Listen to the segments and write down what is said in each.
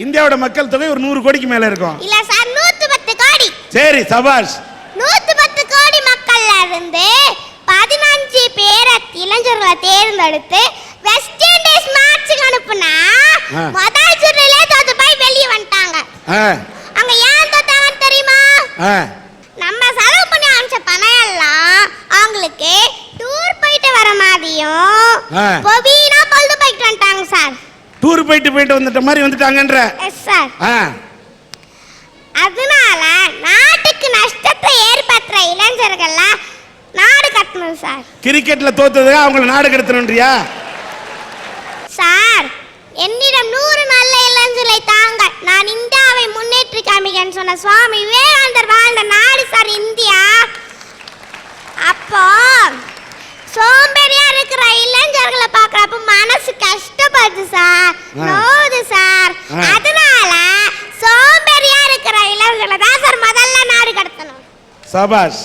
இந்தியாவோட மக்கள் தொகை ஒரு 100 கோடிக்கு மேல இருக்கும். இல்ல சார், 110 கோடி. சரி, சபாஷ். 110 கோடி மக்கள்ல இருந்து 15 பேரை இளைஞர்களை தேர்ந்தெடுத்து வெஸ்ட் இண்டீஸ் மேட்சுக்கு அனுப்புனா முதல் சுற்றுலயே தோத்து போய் வெளியே வந்துட்டாங்க. அங்க ஏன் தோத்தாங்கன்னு தெரியுமா? நம்ம செலவு பண்ணி அனுப்பிச்ச பணம் எல்லாம் அவங்களுக்கு டூர் போயிட்டு வர மாதிரியும் பொபீனா பொழுது போயிட்டு வந்துட்டாங்க சார். டூர் போயிட்டு வந்துட்ட மாதிரி வந்துட்டாங்கன்ற. Yes sir. அதனால நாட்டுக்கு நஷ்டத்தை ஏற்படுத்துற இளைஞர்கள்லாம் நாடு கடத்தணும் சார். கிரிக்கெட்ல தோத்தது அவங்கள நாடு கடத்தணும்ன்றியா? சார், என்னிடம் 100 நல்ல இளைஞர்களை தாங்க, நான் இந்தியாவை முன்னேற்றி காமிக்கன்னு சொன்ன சுவாமி விவேகானந்தர் வாழ்ந்த நாடு சார் இந்தியா. அப்போ சோம்பேறியா இருக்கிற இளைஞர்களை பார்க்கறப்ப மனசு கஷ்டப்படுது சார், நோவுது சார். அதனால சோம்பேறியா இருக்கிற இளைஞர்களை தான் சார் முதல்ல நாடு கடத்தணும். சபாஷ்.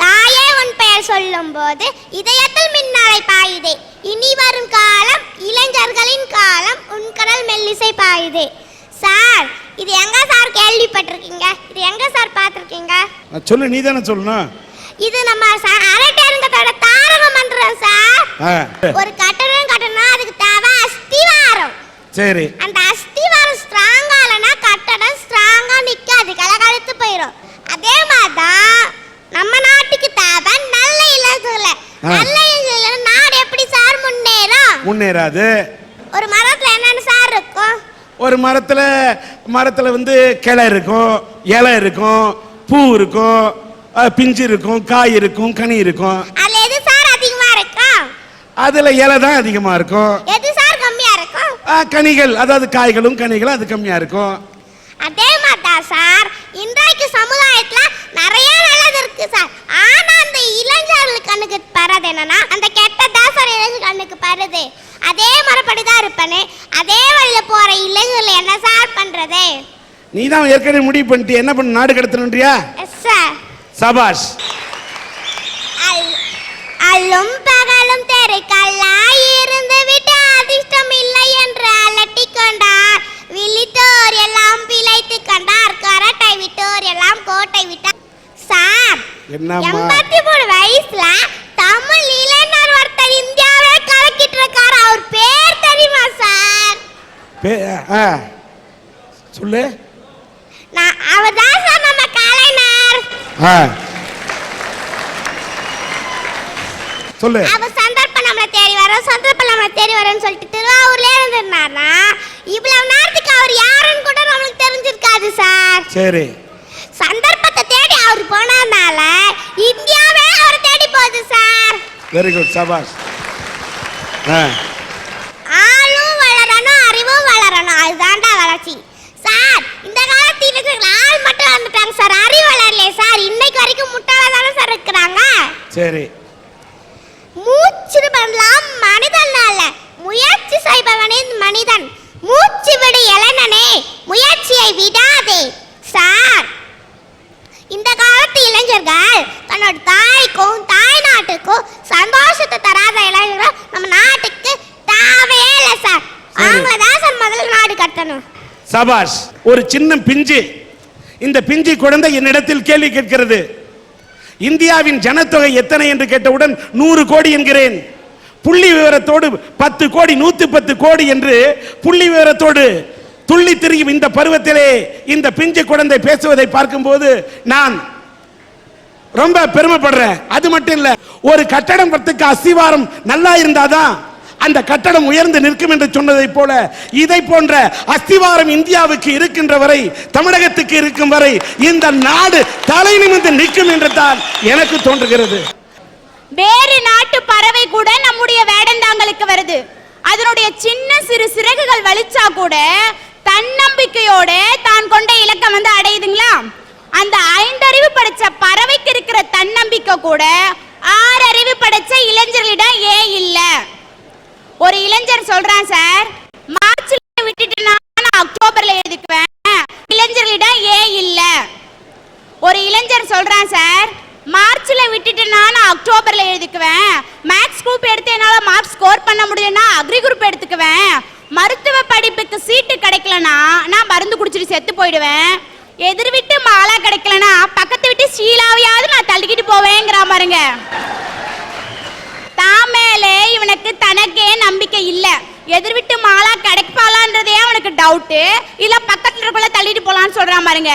தாயே உன் பெயர் சொல்லும் போது இதயத்தில் மின்னலை பாயுதே, இனி வரும் காலம் இளைஞர்களின் காலம், உன் கடல் மெல்லிசை பாயுதே. சார், இது எங்க சார் கேள்விப்பட்டிருக்கீங்க? இது எங்க சார் பார்த்திருக்கீங்க? சொல்லு, நீ தானே சொல்லணும். இது நம்ம அரட்டரங்கத்தோட தாரக மந்திரம் சார். ஒரு கட்டடம் கட்டணும், அதுக்கு தேவை அஸ்திவாரம். சரி. அந்த அஸ்திவாரம் ஸ்ட்ராங்கா இல்லனா கட்டடம் ஸ்ட்ராங்கா நிக்காது, கலகலத்து போயிடும். அதே மாதிரிதான் நம்ம நாட்டுக்கு தேவை நல்ல இளைஞர்கள். நல்ல இளைஞர்கள் நாடு எப்படி சார் முன்னேறும்? முன்னேறாது. ஒரு மரத்துல என்னன்னு சார் இருக்கும்? ஒரு மரத்துல வந்து கிளை இருக்கும், இலை இருக்கும், பூ இருக்கும், பிஞ்சு இருக்கும், காய் இருக்கும், கனி இருக்கும். அதுல எது சார் அதிகமா இருக்கும்? அதுல இலை தான் அதிகமா இருக்கும். எது சார் கம்மியா இருக்கும்? கனிகள், அதாவது காய்களும் கனிகளும் அது கம்மியா இருக்கும். அதே மாதிரி சார் இன்றைக்கு சமுதாயத்துல நிறைய நல்லது இருக்கு சார். ஆனா அந்த இளைஞர்கள் கண்ணுக்கு பரது என்னன்னா அந்த கெட்டதா சார் இளைஞர் கண்ணுக்கு பருது. அதே மரப்படிதான் இருப்பனே, அதே வழியில போற இளைஞர்கள் என்ன சார் பண்றது? நீ தான் ஏற்கனவே முடிவு பண்ணிட்டு என்ன பண்ண நாடு கடத்தணும்ன்றியா? Yes sir. சபாஷ். அல்லும் பகலும் தெருக்கல்லாய் இருந்து விட்டு அதிர்ஷ்டம் இல்லை என்று அலட்டி கொண்டார். விழித்தோர் எல்லாம் பிழைத்து கண்டார், கரட்டை விட்டோர் எல்லாம் கோட்டை விட்டார். சார், 83 வயசுல தமிழ் இளைஞர் ஒருத்தர் இந்தியாவே கலக்கிட்டு இருக்காரு. அவர் பேர் தெரியுமா சார்? சொல்லு. அவர் தான் சார் நம்ம கலைஞர். சொல்லு. அவர் சந்தர்ப்பம் நம்மளை தேடி வரோம், சந்தர்ப்பம் நம்மளை தேடி வரோன்னு சொல்லிட்டு திருவாரூர்ல இருந்திருந்தாருன்னா இவ்வளவு நேரத்துக்கு அவர் யாருன்னு கூட நம்மளுக்கு தெரிஞ்சிருக்காது சார். சரி. சந்தர்ப்பத்தை தேடி அவர் போனதுனால இந்தியாவே அவர் தேடி போகுது சார். வெரி குட், சபாஷ். ஆளும் வளரணும், அறிவும் வளரணும், அதுதான்டா வளர்ச்சி சார். இந்த காலத்தில் ஆள் மட்டும் வந்துட்டாங்க சார், அறிவு வளரலையே சார். இன்னைக்கு வரைக்கும் முட்டாளா தானே சார் இருக்கிறாங்க. சரி. மூச்சு பண்ணலாம் மனிதன் அல்ல, முயற்சி செய்பவனே மனிதன். மூச்சு விடு இளைஞனே, முயற்சியை விடாதே சார். இந்த காலத்து இளைஞர்கள் தன்னோட தாய்க்கும் தாய் நாட்டுக்கும் சந்தோஷத்தை தராத இளைஞர்கள் நம்ம நாட்டுக்கு தேவையே இல்லை சார். அவங்க தான் சார் முதல்ல நாடு கட்டணும். சபாஷ். ஒரு சின்ன பிஞ்சு, இந்த பிஞ்சு குழந்தை என்னிடத்தில் கேள்வி கேட்கிறது. இந்தியாவின் ஜனத்தொகை எத்தனை என்று கேட்டவுடன் 100 கோடி என்கிறேன். புள்ளி விவரத்தோடு 10 கோடி 110 கோடி என்று புள்ளி விவரத்தோடு துள்ளி திரியும் இந்த பருவத்திலே இந்த பிஞ்சு குழந்தை பேசுவதை பார்க்கும்போது நான் ரொம்ப பெருமைப்படுறேன். அது மட்டும் இல்ல, ஒரு கட்டடம் கட்டுறதுக்கு அஸ்திவாரம் நல்லா இருந்தாதான் அந்த கட்டடம் உயர்ந்து நிற்கும் என்று சொன்னதை போல இதை போன்ற அஸ்திவாரம் இந்தியாவுக்கு இருக்கின்ற வரை, தமிழகத்துக்கு இருக்கும் வரை இந்த நாடு தலை நிமிர்ந்து நிற்கும் என்று தான் எனக்கு தோன்றுகிறது. வேறு நாட்டு பறவை கூட நம்முடைய வேடந்தாங்களுக்கு வருது. அதனுடைய சின்ன சிறு சிறகுகள் வலிச்சா கூட தன்னம்பிக்கையோட தான் கொண்ட இலக்கம் அடையுதுங்களா? அந்த 5 அறிவு படைச்ச பறவைக்கு இருக்கிற தன்னம்பிக்கை கூட 6 அறிவு படைச்ச இளைஞர்களிடம் ஏன் இல்ல? ஒரு இளைஞர் சொல்றான் சார், மார்ச்ல விட்டுட்டு நான் அக்டோபர்ல எழுதிக்குவேன், இளைஞர்களிடம் ஏன் இல்ல? ஒரு இளைஞர் சொல்றான் சார், மார்ச்ல விட்டுட்டு நான் அக்டோபர்ல எழுதிக்குவேன், மேத்ஸ் குரூப் எடுத்து என்னால மார்க் ஸ்கோர் பண்ண முடியும்னா அக்ரி குரூப் எடுத்துக்குவேன், மருத்துவ படிப்புக்கு சீட்டு கிடைக்கலனா நான் மருந்து குடிச்சிட்டு செத்து போயிடுவேன். எதிர் வீட்டு மாலா கிடைக்கலனா பக்கத்து வீட்டு ஷீலாவையாவது நான் தள்ளிக்கிட்டு போவேங்கிற பாருங்க. தாமேலே இவனுக்கு தனக்கே நம்பிக்கை இல்ல. எதிர் வீட்டு மாலா கிடைப்பாளான்றதே அவனுக்கு டவுட். இல்ல பக்கத்துல இருக்கல தள்ளிட்டு போலான்னு சொல்றான் பாருங்க.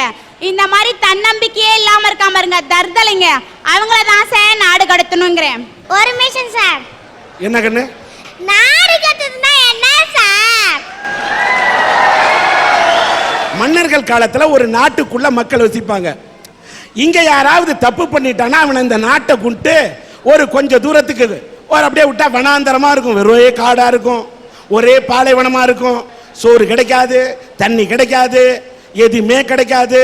இந்த மாதிரி தன்னம்பிக்கையே இல்லாம இருக்காம பாருங்க தர்தலைங்க. அவங்கள தான் சார் நாடு கடத்தணுங்கிறேன். ஒரு நிமிஷம் சார். என்ன கண்ணு? நாடு கடத்துனா என்ன சார்? மன்னர்கள் காலத்துல ஒரு நாட்டுக்குள்ள மக்கள் வசிப்பாங்க. இங்க யாராவது தப்பு பண்ணிட்டானா அவன் இந்த நாட்டை கொண்டு ஒரு கொஞ்சம் தூரத்துக்கு ஒரு அப்படியே விட்டா வனாந்தரமா இருக்கும். வெறும் காடா இருக்கும், ஒரே பாலைவனமா இருக்கும். சோறு கிடைக்காது, தண்ணி கிடைக்காது, எதுவுமே கிடைக்காது,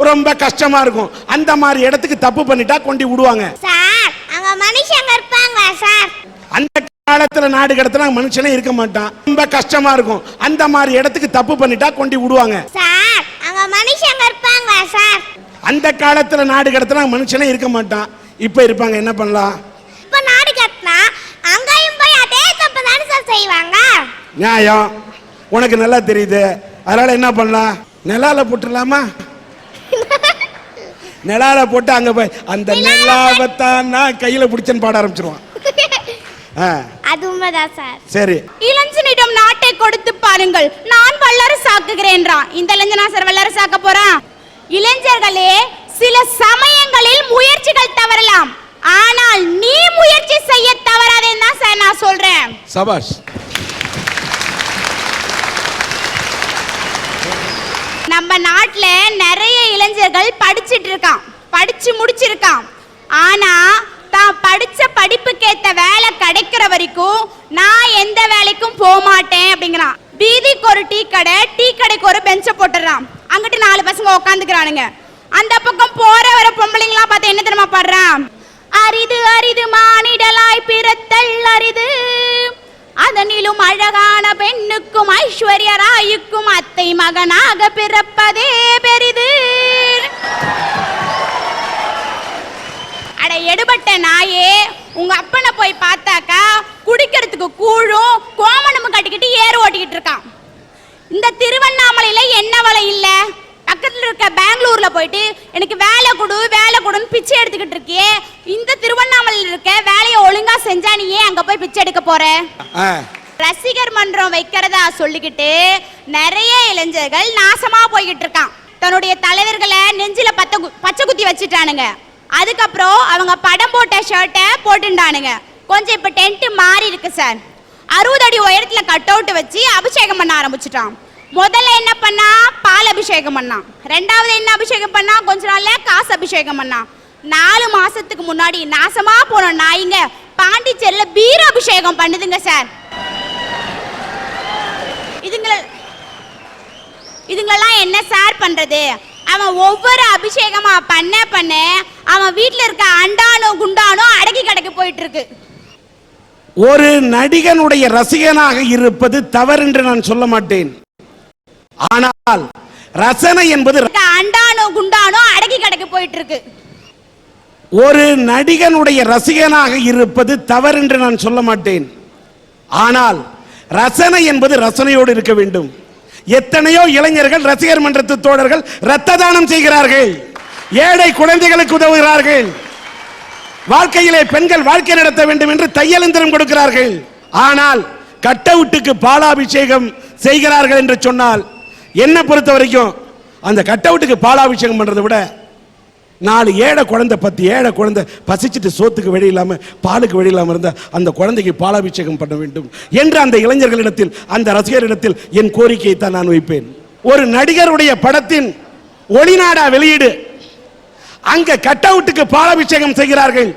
ரொம்ப கஷ்டமா இருக்கும். அந்த மாதிரி இடத்துக்கு தப்பு பண்ணிட்டா கொண்டு விடுவாங்க சார். அங்க மனுஷங்க இருப்பாங்க சார். அந்த காலத்துல நாடு கடத்தினா மனுஷனே இருக்க மாட்டான், ரொம்ப கஷ்டமா இருக்கும். அந்த மாதிரி இடத்துக்கு தப்பு பண்ணிட்டா கொண்டு விடுவாங்க சார். அங்க மனுஷங்க இருப்பாங்க சார். அந்த காலத்துல நாடு கடத்தினா மனுஷனே இருக்க மாட்டான், இப்ப இருப்பாங்க. என்ன பண்ணலாம்? இப்ப நாடு கடத்தினா அங்கேயும் போய் அதே தப்பு தானே சார் செய்வாங்க. நியாயம் உனக்கு நல்லா தெரியுது. அதனால என்ன பண்ணலாம்? நிலால போட்டுடலாமா? நிலால போட்டு அங்க போய் அந்த நிலாவத்தான் நான் கையில பிடிச்சேன்னு பாட ஆரம்பிச்சிருவான். அது உண்மைதான் சார். சரி. இளைஞனிடம் நாட்டை கொடுத்து பாருங்கள், நான் வல்லரசாக்குகிறேன்றான். இந்த இளைஞனா சார் வல்லரசாக்க போறான்? இளைஞர்களே, சில சமயங்களில் முயற்சிகள் தவறலாம், ஆனால் நீ முயற்சி செய்ய தவறாதேன்னு தான் சார் நான் சொல்றேன். சபாஷ். நம்ம நாட்டுல நிறைய இளைஞர்கள் படிச்சிட்டு இருக்கான், படிச்சு முடிச்சிருக்கான். ஆனா தான் படிச்ச படிப்புக்கேத்த வேலை கிடைக்கிற வரைக்கும் நான் எந்த வேலைக்கும் போக மாட்டேன் அப்படிங்கிறான். வீதிக்கு ஒரு டீ கடை, டீ கடைக்கு ஒரு பெஞ்ச போட்டுறான். அங்கிட்டு 4 பசங்க உட்காந்துக்கிறானுங்க. அந்த பக்கம் போற வர பொம்பளைங்களா பார்த்து என்ன தெரியுமா பாடுறான்? அரிது அரிது மானிடலாய் பிறத்தல் அரிது, அதனிலும் அழகான பெண்ணுக்கும் ஐஸ்வர்ய ராயுக்கும் அத்தை மகனாக பிறப்பதே பெரிது. அட எடுபட்ட நாயே, உங்க அப்பனை போய் பார்த்தாக்கா குடிக்கிறதுக்கு கூழும் கோமணமும் கட்டிக்கிட்டு ஏறு ஓட்டிக்கிட்டு இருக்கான். இந்த திருவண்ணாமலையில என்ன வலை இல்ல? பக்கத்துல இருக்க பெங்களூர்ல போயிட்டு எனக்கு வேலை கொடு வேலை கொடுன்னு பிச்சை எடுத்துக்கிட்டு இருக்கியே. இந்த திருவண்ணாமலையில் இருக்க வேலையை ஒழுங்கா செஞ்சா நீ ஏன் அங்க போய் பிச்சை எடுக்க போற? ரசிகர் மன்றம் வைக்கிறதா சொல்லிக்கிட்டு நிறைய இளைஞர்கள் நாசமா போய்கிட்டு இருக்கான். தன்னுடைய தலைவர்களை நெஞ்சில பச்சை குத்தி வச்சுட்டானுங்க. அதுக்கப்புறம் அவங்க படம் போட்ட ஷர்ட்டை போட்டுட்டானுங்க. கொஞ்சம் இப்ப டென்ட் மாறி இருக்கு சார். 60 அடி உயரத்துல கட் அவுட் வச்சு அபிஷேகம் பண்ண ஆரம்பிச்சுட்டான். முதல்ல என்ன பண்ணா? பால் அபிஷேகம் பண்ணான். ரெண்டாவது என்ன அபிஷேகம் பண்ணா? கொஞ்ச நாள்ல காசு அபிஷேகம் பண்ணான். 4 மாசத்துக்கு முன்னாடி நாசமா போன நாய்ங்க பாண்டிச்சேரியில பீர அபிஷேகம் பண்ணுதுங்க சார். இதுங்களெல்லாம் என்ன சார் பண்றது? அவன் ஒவ்வொரு அபிஷேகமா பண்ண பண்ண அவன் வீட்டுல இருக்க அண்டானோ குண்டானோ அடக்கி கடக்கு போயிட்டு இருக்கு. ஒரு நடிகனுடைய ரசிகனாக இருப்பது தவறு என்று நான் சொல்ல மாட்டேன். ஆனால் ரசனை என்பது அண்டானோ குண்டானோ அடக்கி கடக்கு போயிட்டு இருக்கு. ஒரு நடிகனுடைய ரசிகனாக இருப்பது தவறு என்று நான் சொல்ல மாட்டேன். ஆனால் ரசனை என்பது ரசனையோடு இருக்க வேண்டும். எத்தனையோ இளைஞர்கள் ரசிகர் மன்றத்து தோழர்கள் இரத்த தானம் செய்கிறார்கள், ஏழை குழந்தைகளுக்கு உதவுகிறார்கள், வாழ்க்கையிலே பெண்கள் வாழ்க்கை நடத்த வேண்டும் என்று தையலந்திரம் கொடுக்கிறார்கள். ஆனால் கட் அவுட்டுக்கு பாலாபிஷேகம் செய்கிறார்கள் என்று சொன்னால் என்ன பொறுத்த வரைக்கும் அந்த கட் அவுட்டுக்கு பாலாபிஷேகம் பண்றதை விட 4 ஏழை குழந்தை 10 ஏழை குழந்தை பசிச்சுட்டு சோத்துக்கு வழி இல்லாம பாலுக்கு வழி இல்லாம இருந்த அந்த குழந்தைக்கு பாலாபிஷேகம் பண்ண வேண்டும் என்று அந்த இளைஞர்களிடத்தில் அந்த ரசிகரிடத்தில் என் கோரிக்கையை தான் நான் வைப்பேன். ஒரு நடிகருடைய படத்தின் ஒளிநாடா வெளியீடு, அங்க கட் அவுட்டுக்கு பாலாபிஷேகம் செய்கிறார்கள்,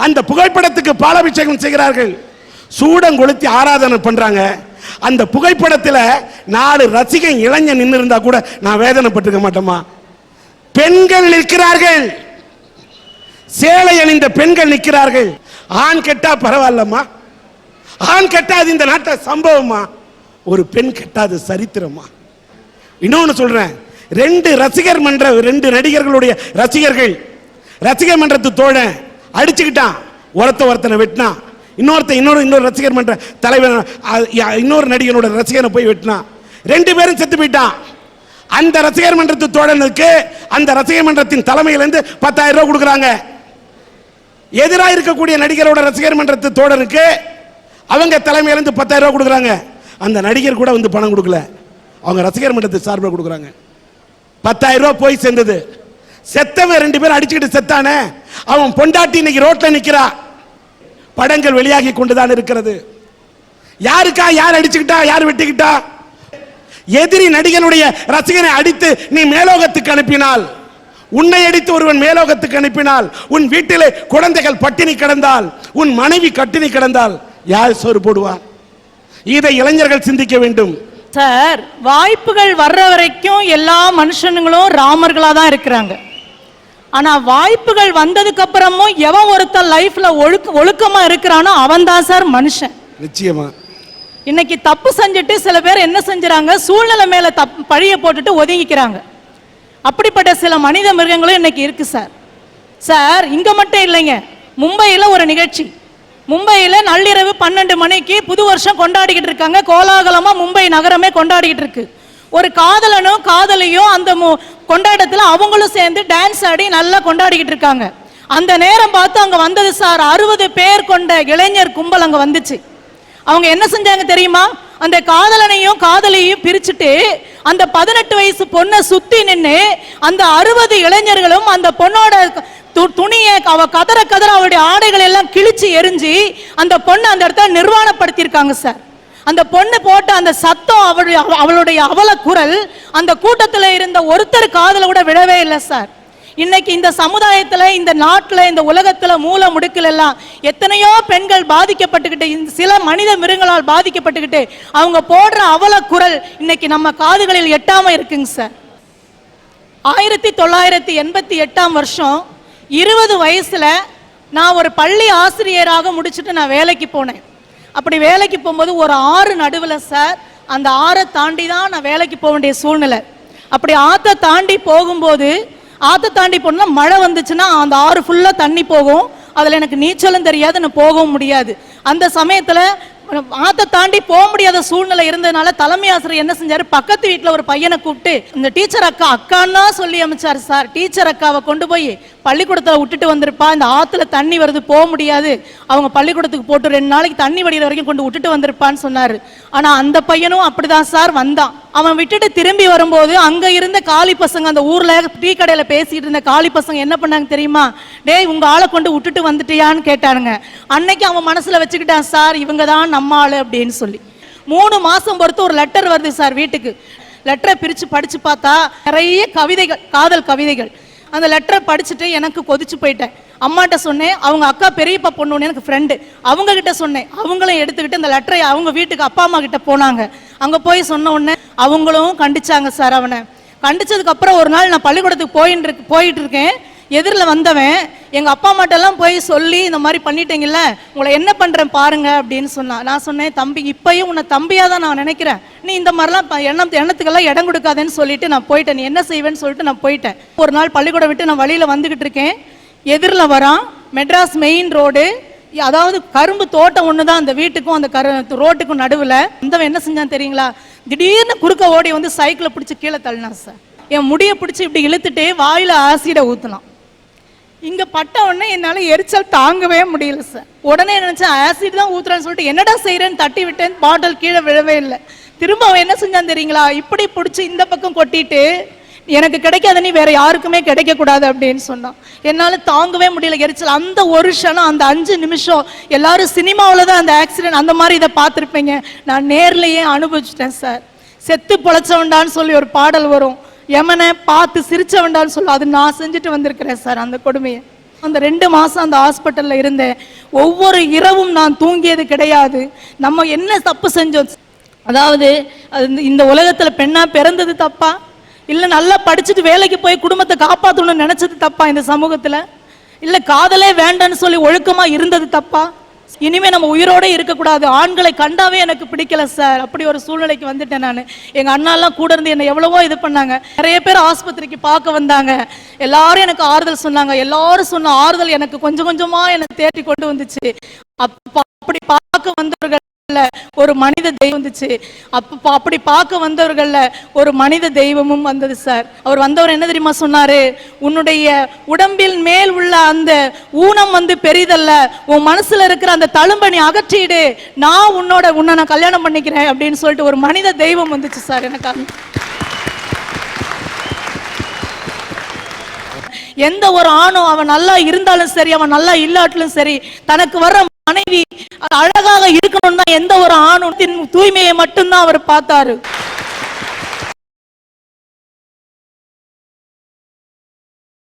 அந்த புகைப்படத்துக்கு பாலாபிஷேகம் செய்கிறார்கள், சூடம் கொளுத்தி ஆராதனை பண்றாங்க. அந்த புகைப்படத்தில் 4 ரசிகன் இளைஞன் நின்று இருந்தா கூட நான் வேதனைப்பட்டிருக்க மாட்டோமா? பெண்கள் நிற்கிறார்கள், சேலை அணிந்த பெண்கள் நிற்கிறார்கள். ஆண் கெட்டா பரவாயில்லம்மா, ஆண் கெட்டாது இந்த நாட்டை சம்பவமா, ஒரு பெண் கெட்டாது சரித்திரமா. இன்னொன்னு சொல்றேன், 2 ரசிகர் மன்ற 2 நடிகர்களுடைய ரசிகர்கள் ரசிகர் மன்றத்து தோழன் அடிச்சுக்கிட்டான், ஒருத்தனை வெட்டினான். இன்னொரு ரசிகர் மன்ற தலைவர் இன்னொரு நடிகனோட ரசிகனை போய் வெட்டினான். 2 பேரும் செத்து போயிட்டான். அந்த ரசிகர் மன்றத்து தோழனுக்கு அந்த ரசிகர் மன்றத்தின் தலைமையிலிருந்து 10,000 ரூபாய் கொடுக்குறாங்க. எதிராக இருக்கக்கூடிய நடிகரோட ரசிகர் மன்றத்து தோழனுக்கு அவங்க தலைமையிலிருந்து 10,000 ரூபாய் கொடுக்குறாங்க. அந்த நடிகர் கூட வந்து பணம் கொடுக்கல, அவங்க ரசிகர் மன்றத்து சார்பில் கொடுக்குறாங்க. 10,000 ரூபாய் போய் சேர்ந்தது. செத்தவன் 2 பேரும் அடிச்சுக்கிட்டு செத்தானே, அவன் பொண்டாட்டி இன்னைக்கு ரோட்ல நிக்கிறா. படங்கள் வெளியாகி கொண்டுதான் இருக்கிறது. யாருக்கா யார் அடிச்சுக்கிட்டா, யார் வெட்டிக்கிட்டா? எதிரி நடிகனுடைய ரசிகனை அடித்து நீ மேலோகத்துக்கு அனுப்பினால், உன்னை அடித்து ஒருவன் மேலோகத்துக்கு அனுப்பினால், உன் வீட்டிலே குழந்தைகள் பட்டினி கிடந்தால், உன் மனைவி கட்டினி கிடந்தால் யார் சோறு போடுவார்? இதை இளைஞர்கள் சிந்திக்க வேண்டும். சார், வாய்ப்புகள் வர்ற வரைக்கும் எல்லா மனுஷனுங்களும் ராமர்களா தான் இருக்கிறாங்க. ஆனா வாய்ப்புகள் வந்ததுக்கு அப்புறமும் எவன் ஒருத்தன் லைஃப்ல ஒழுக்கமா இருக்கிறானோ அவன் தான் சார் மனுஷன். நிச்சயமா. இன்னைக்கு தப்பு செஞ்சுட்டு சில பேர் என்ன செஞ்சுறாங்க, சூழ்நிலை மேல பழிய போட்டுட்டு ஒதுங்கிக்கிறாங்க. அப்படிப்பட்ட சில மனித மிருகங்களும் இன்னைக்கு இருக்கு சார். சார், இங்க மட்டும் இல்லைங்க, மும்பையில் ஒரு நிகழ்ச்சி. மும்பையில் நள்ளிரவு 12 மணிக்கு புது வருஷம் கொண்டாடிக்கிட்டு இருக்காங்க. கோலாகலமா மும்பை நகரமே கொண்டாடிக்கிட்டு இருக்கு. ஒரு காதலனும் காதலியும் அந்த கொண்டாட்டத்தில் அவங்களும் சேர்ந்து டான்ஸ் ஆடி நல்லா கொண்டாடிக்கிட்டு இருக்காங்க. அந்த நேரம் பார்த்து அங்க வந்தது சார் 60 பேர் கொண்ட இளைஞர் கும்பல் அங்க வந்துச்சு. அவங்க என்ன செஞ்சாங்க தெரியுமா? அந்த காதலனையும் காதலியையும் பிரிச்சுட்டு அந்த 18 வயசு பொண்ணை சுத்தி நின்று அந்த 60 இளைஞர்களும் அந்த பொண்ணோட துணியை அவ கதற அவளுடைய ஆடைகள் எல்லாம் கிழிச்சு எரிஞ்சு அந்த பொண்ணை அந்த இடத்துல நிர்வாணப்படுத்தியிருக்காங்க சார். அந்த பொண்ணு போட்ட அந்த சத்தம், அவளுடைய அவல குரல் அந்த கூட்டத்தில் இருந்த ஒருத்தர் காதல கூட விழவே இல்லை சார். இன்னைக்கு இந்த சமுதாயத்துல, இந்த நாட்டுல, இந்த உலகத்துல மூல முடுக்கல் எல்லாம் எத்தனையோ பெண்கள் பாதிக்கப்பட்டுக்கிட்டு, சில மனித மிருகங்களால் பாதிக்கப்பட்டுக்கிட்டு அவங்க போடுற அவல குரல் இன்னைக்கு நம்ம காதுகளில் எட்டாம இருக்குங்க சார். 1988 வருஷம் 20 வயசுல நான் ஒரு பள்ளி ஆசிரியராக முடிச்சுட்டு நான் வேலைக்கு போனேன். அப்படி வேலைக்கு போகும்போது ஒரு ஆறு நடுவில் சார், அந்த ஆறை தாண்டி தான் நான் வேலைக்கு போக வேண்டிய சூழ்நிலை. அப்படி ஆற்றை தாண்டி போகும்போது, ஆற்றை தாண்டி போனால் மழை வந்துச்சுன்னா அந்த ஆறு ஃபுல்லாக தண்ணி போகும். அதில் எனக்கு நீச்சலும் தெரியாது, நான் போகவும் முடியாது. அந்த சமயத்தில் ஆற்றை தாண்டி போக முடியாத சூழ்நிலை இருந்ததுனால தலைமை ஆசிரியர் என்ன செஞ்சாரு, பக்கத்து வீட்டில் ஒரு பையனை கூப்பிட்டு இந்த டீச்சர் அக்கா அக்கான்னா சொல்லி அமைச்சார் சார். டீச்சர் அக்காவை கொண்டு போய் பள்ளிக்கூடத்தில் விட்டுட்டு வந்திருப்பா, இந்த ஆற்றுல தண்ணி வருது போக முடியாது, அவங்க பள்ளிக்கூடத்துக்கு போட்டு 2 நாளைக்கு தண்ணி வடிகிற வரைக்கும் கொண்டு விட்டுட்டு வந்திருப்பான்னு சொன்னார். ஆனால் அந்த பையனும் அப்படிதான் சார் வந்தான். அவன் விட்டுட்டு திரும்பி வரும்போது அங்கே இருந்த காலி பசங்க, அந்த ஊரில் டீ கடையில் பேசிட்டு இருந்த காலி பசங்க என்ன பண்ணாங்க தெரியுமா? டேய், உங்கள் ஆளை கொண்டு விட்டுட்டு வந்துட்டியான்னு கேட்டானுங்க. அன்னைக்கு அவன் மனசில் வச்சுக்கிட்டான் சார், இவங்க தான் நம்ம ஆளு அப்படின்னு சொல்லி. 3 மாதம் பொறுத்து ஒரு லெட்டர் வருது சார் வீட்டுக்கு. லெட்டரை பிரித்து படித்து பார்த்தா நிறைய கவிதைகள், காதல் கவிதைகள். அந்த லெட்டரை படிச்சுட்டு எனக்கு கொதிச்சு போயிட்டேன். அம்மாட்ட சொன்னேன், அவங்க அக்கா பெரியப்பா பொண்ணு எனக்கு ஃப்ரெண்டு, அவங்க கிட்ட சொன்னேன். அவங்களும் எடுத்துக்கிட்டு அந்த லெட்டரை அவங்க வீட்டுக்கு அப்பா அம்மா கிட்ட போனாங்க. அங்கே போய் சொன்ன உடனே அவங்களும் கண்டிச்சாங்க சார். அவனை கண்டிச்சதுக்கு அப்புறம் ஒரு நாள் நான் பள்ளிக்கூடத்துக்கு போயிட்டு இருக்கேன். எதிரில் வந்தவன் எங்கள் அப்பா அம்மாட்டெல்லாம் போய் சொல்லி இந்த மாதிரி பண்ணிட்டீங்கல்ல, உங்களை என்ன பண்ணுறேன் பாருங்க அப்படின்னு சொன்னான். நான் சொன்னேன், தம்பி இப்பயும் உன்னை தம்பியாக தான் நான் நினைக்கிறேன், நீ இந்த மாதிரிலாம் எண்ணத்துக்கெல்லாம் இடம் கொடுக்காதேன்னு சொல்லிட்டு நான் போயிட்டேன். நீ என்ன செய்வேன்னு சொல்லிட்டு நான் போயிட்டேன். ஒரு நாள் பள்ளிக்கூடம் விட்டு நான் வழியில் வந்துக்கிட்டு இருக்கேன். எதிரில் வரான், மெட்ராஸ் மெயின் ரோடு, அதாவது கரும்பு தோட்டம் ஒன்று தான் அந்த வீட்டுக்கும் அந்த ரோட்டுக்கும் நடுவில். வந்தவன் என்ன செஞ்சான் தெரியுங்களா? திடீர்னு குறுக்க ஓடி வந்து சைக்கிளை பிடிச்சி கீழே தள்ளினான் சார். என் முடியை பிடிச்சி இப்படி இழுத்துட்டு வாயில் ஆசிடை ஊற்றினான். இங்கே பட்ட உடனே என்னால் எரிச்சல் தாங்கவே முடியல சார். உடனே நினச்சேன் ஆசிட் தான் ஊற்றுறான்னு சொல்லிட்டு என்னடா செய்கிறேன்னு தட்டி விட்டேன். பாட்டில் கீழே விழவே இல்லை. திரும்ப அவன் என்ன செஞ்சான் தெரியுங்களா? இப்படி பிடிச்சி இந்த பக்கம் கொட்டிட்டு எனக்கு கிடைக்காத நீ வேற யாருக்குமே கிடைக்கக்கூடாது அப்படின்னு சொன்னான். என்னால் தாங்கவே முடியல எரிச்சல். அந்த ஒரு க்ஷணம், அந்த 5 நிமிஷம், எல்லாரும் சினிமாவில் தான் அந்த ஆக்சிடென்ட் அந்த மாதிரி இதை பார்த்துருப்பீங்க, நான் நேர்லையே அனுபவிச்சிட்டேன் சார். செத்து பொழைச்சவண்டான்னு சொல்லி ஒரு பாடல் வரும், எமனை பார்த்து சிரிச்சவண்டான்னு சொல்லி, அது நான் செஞ்சுட்டு வந்திருக்கிறேன் சார் அந்த கொடுமையை. அந்த 2 மாதம் அந்த ஹாஸ்பிட்டலில் இருந்தேன். ஒவ்வொரு இரவும் நான் தூங்கியது கிடையாது. நம்ம என்ன தப்பு செஞ்சோம்? அதாவது இந்த உலகத்தில் பெண்ணாக பிறந்தது தப்பா, இல்லை நல்லா படிச்சுட்டு வேலைக்கு போய் குடும்பத்தை காப்பாற்றணும்னு நினச்சது தப்பா இந்த சமூகத்தில்? இல்லை காதலே வேண்டான்னு சொல்லி ஒழுக்கமாக இருந்தது தப்பா? இனிமே நம்ம உயிரோட இருக்கக்கூடாது, ஆண்களை கண்டாவே எனக்கு பிடிக்கல சார். அப்படி ஒரு சூழ்நிலைக்கு வந்துட்டேன் நான். எங்கள் அண்ணாலாம் கூட இருந்து என்னை எவ்வளவோ இது பண்ணாங்க. நிறைய பேர் ஆஸ்பத்திரிக்கு பார்க்க வந்தாங்க. எல்லாரும் எனக்கு ஆறுதல் சொன்னாங்க. எல்லாரும் சொன்ன ஆறுதல் எனக்கு கொஞ்சம் கொஞ்சமாக என்னை தேடி கொண்டு வந்துச்சு. அப்பா அப்படி பார்க்க வந்தவர்கள் ஒரு மனித தெய்வம் வந்துச்சு. அப்படி பார்க்க வந்தவர்கள்ல ஒரு மனித தெய்வமும் வந்தது சார். அவர் வந்தவர் என்ன தெரியுமா சொன்னாரு? உன்னுடைய உடம்பில் மேல் உள்ள அந்த ஊனம் பெரிதல்ல, உன் மனசுல இருக்கிற அந்த தழும்பை நீ அகற்றிடு, நான் உன்னை நான் கல்யாணம் பண்ணிக்கிறேன் அப்படின்னு சொல்லிட்டு ஒரு மனித தெய்வம் வந்துச்சு சார் எனக்கு. எந்த ஒரு ஆணும் அவன் நல்லா இருந்தாலும் சரி, அவன் நல்லா இல்லாட்டிலும் சரி, தனக்கு வர்ற மனைவி அழகாக இருக்கணும் தான் எந்த ஒரு ஆணும் தூய்மையை மட்டும்தான் அவர் பார்த்தாரு.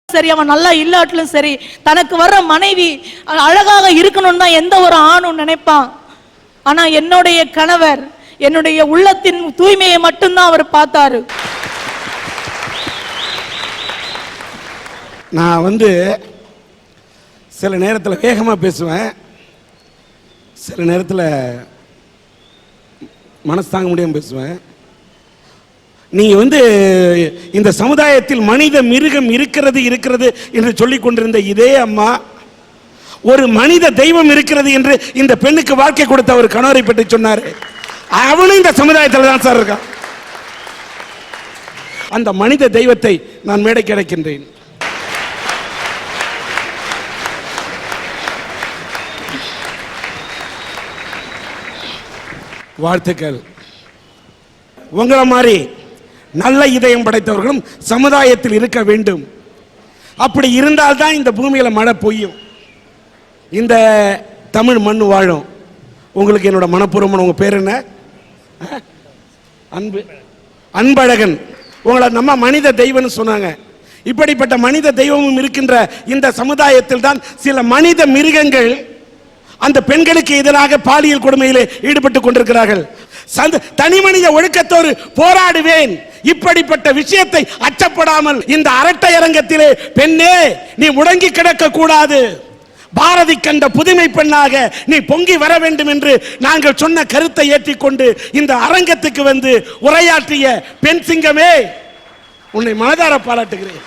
சரி, அவன் நல்லா இல்லாட்டிலும் சரி, தனக்கு வர்ற மனைவி அழகாக இருக்கணும் தான் எந்த ஒரு ஆணும் நினைப்பான். ஆனா என்னுடைய கணவர் என்னுடைய உள்ளத்தின் தூய்மையை மட்டும்தான் அவர் பார்த்தாரு. நான் சில நேரத்தில் வேகமாக பேசுவேன், சில நேரத்தில் மனசு தாங்க முடியாமல் பேசுவேன். நீங்கள் இந்த சமுதாயத்தில் மனித மிருகம் இருக்கிறது என்று சொல்லிக் கொண்டிருந்த இதே அம்மா ஒரு மனித தெய்வம் இருக்கிறது என்று இந்த பெண்ணுக்கு வாழ்க்கை கொடுத்த ஒரு கணவரை பற்றி சொன்னார். அவனும் இந்த சமுதாயத்தில் தான் சார் இருக்கான். அந்த மனித தெய்வத்தை நான் மேடைக்கு அழைக்கின்றேன். வாழ்த்துக்கள். உங்களை மாதிரி நல்ல இதயம் படைத்தவர்களும் சமுதாயத்தில் இருக்க வேண்டும். அப்படி இருந்தால்தான் இந்த பூமியில மழை பொய்யும், இந்த தமிழ் மண் வாழும். உங்களுக்கு என்னோட மனப்பூர்வமான, உங்க பேர் என்ன? அன்பழகன். உங்களை நம்ம மனித தெய்வம்னு சொன்னாங்க. இப்படிப்பட்ட மனித தெய்வமும் இருக்கின்ற இந்த சமுதாயத்தில் தான் சில மனித மிருகங்கள் அந்த பெண்களுக்கு எதிராக பாலியல் கொடுமையிலே ஈடுபட்டுக் கொண்டிருக்கிறார்கள். தனி மனித ஒழுக்கத்தோடு போராடுவேன். இப்படிப்பட்ட விஷயத்தை அச்சப்படாமல் இந்த அரட்டை அரங்கத்திலே பெண்ணே நீ முடங்கி கிடக்க கூடாது, பாரதி கண்ட புதுமை பெண்ணாக நீ பொங்கி வர வேண்டும் என்று நாங்கள் சொன்ன கருத்தை ஏற்றிக்கொண்டு இந்த அரங்கத்துக்கு உரையாற்றிய பெண் சிங்கமே, உன்னை மனதார பாராட்டுகிறேன்.